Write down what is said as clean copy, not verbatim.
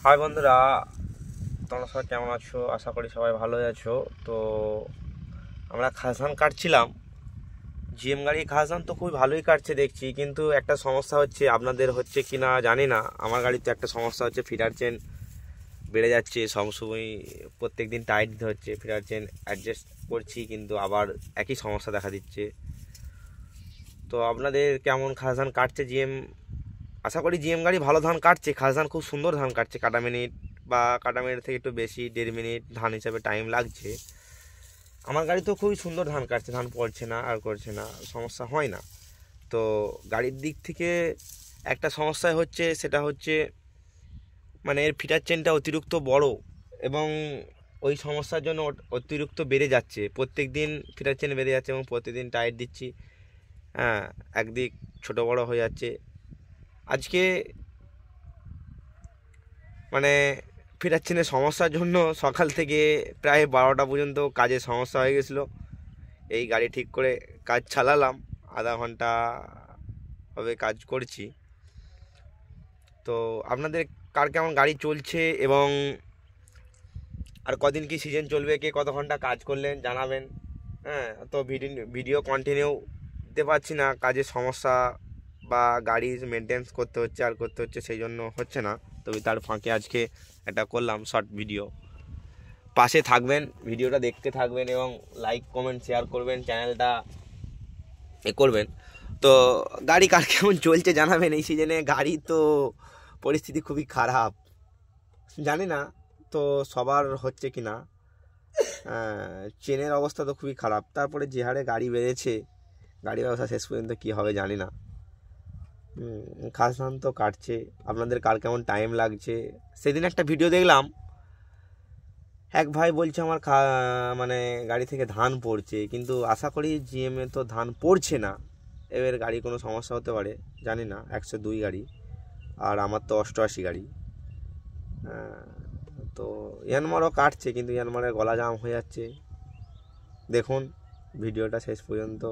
High বন্ধুরা, তোমরা সবাই কেমন আছো? আশা করি সবাই ভালোই আছো। তো আমরা খাসধান কাটছিলাম, জিএম গাড়ি খাসধান তো খুবই ভালোই কাটছে দেখছি, কিন্তু একটা সমস্যা হচ্ছে, আপনাদের হচ্ছে কি না জানি না। আমার গাড়িতে একটা সমস্যা হচ্ছে, ফিডার চেন বেড়ে যাচ্ছে সবসময়, প্রত্যেক দিন টাইট দিতে হচ্ছে। ফিডার চেন অ্যাডজাস্ট করছি কিন্তু আবার একই সমস্যা দেখা দিচ্ছে। তো আপনাদের কেমন খাসধান কাটছে জিএম? আশা করি জিএম গাড়ি ভালো ধান কাটছে, খাসধান খুব সুন্দর ধান কাটছে, কাটা মিনিট বা কাটা মিনিট থেকে একটু বেশি, 1.5 মিনিট ধান হিসাবে টাইম লাগছে। আমার গাড়ি তো খুবই সুন্দর ধান কাটছে, ধান পড়ছে না আর করছে না, সমস্যা হয় না। তো গাড়ির দিক থেকে একটা সমস্যা হচ্ছে, সেটা হচ্ছে মানে এর ফিটার চেনটা অতিরিক্ত বড়, এবং ওই সমস্যার জন্য অতিরিক্ত বেড়ে যাচ্ছে। প্রত্যেক দিন ফিটার চেন বেড়ে যাচ্ছে এবং প্রতিদিন টায়ার দিচ্ছি, হ্যাঁ, একদিক ছোট বড় হয়ে যাচ্ছে। আজকে মানে ফিটার চেনের সমস্যার জন্য সকাল থেকে প্রায় 12টা পর্যন্ত কাজের সমস্যা হয়ে গেছিলো। এই গাড়ি ঠিক করে কাজ চালালাম, আধা ঘন্টা হবে কাজ করছি। তো আপনাদের কার কেমন গাড়ি চলছে এবং আর কদিন কি সিজন চলবে, কে কত ঘন্টা কাজ করলেন জানাবেন। হ্যাঁ, তো ভিডিও কন্টিনিউ দিতে পারছি না, কাজের সমস্যা বা গাড়ি মেনটেন্স করতে হচ্ছে আর করতে হচ্ছে, সেই জন্য হচ্ছে না। তবে তার ফাঁকে আজকে একটা করলাম শর্ট ভিডিও। পাশে থাকবেন, ভিডিওটা দেখতে থাকবেন এবং লাইক কমেন্ট শেয়ার করবেন, চ্যানেলটা করবেন। তো গাড়ি কার কেমন চলছে জানাবেন। এই সিজনে গাড়ি তো পরিস্থিতি খুবই খারাপ, জানি না তো সবার হচ্ছে কি না। চেনের অবস্থা তো খুবই খারাপ, তারপরে যে হারে গাড়ি বেড়েছে, গাড়ি ব্যবসা শেষ পর্যন্ত কী হবে জানি না। খাসধান তো কাটছে, আপনাদের কার কেমন টাইম লাগছে। সেদিন একটা ভিডিও দেখলাম, এক ভাই বলছে আমার মানে গাড়ি থেকে ধান পড়ছে, কিন্তু আশা করি জিএমে তো ধান পড়ছে না। এবার গাড়ি কোনো সমস্যা হতে পারে, জানি না। 102 গাড়ি আর আমার তো 88 গাড়ি। তো ইয়ানমারও কাটছে, কিন্তু ইয়ানমারের গলা জাম হয়ে যাচ্ছে। দেখুন ভিডিওটা শেষ পর্যন্ত।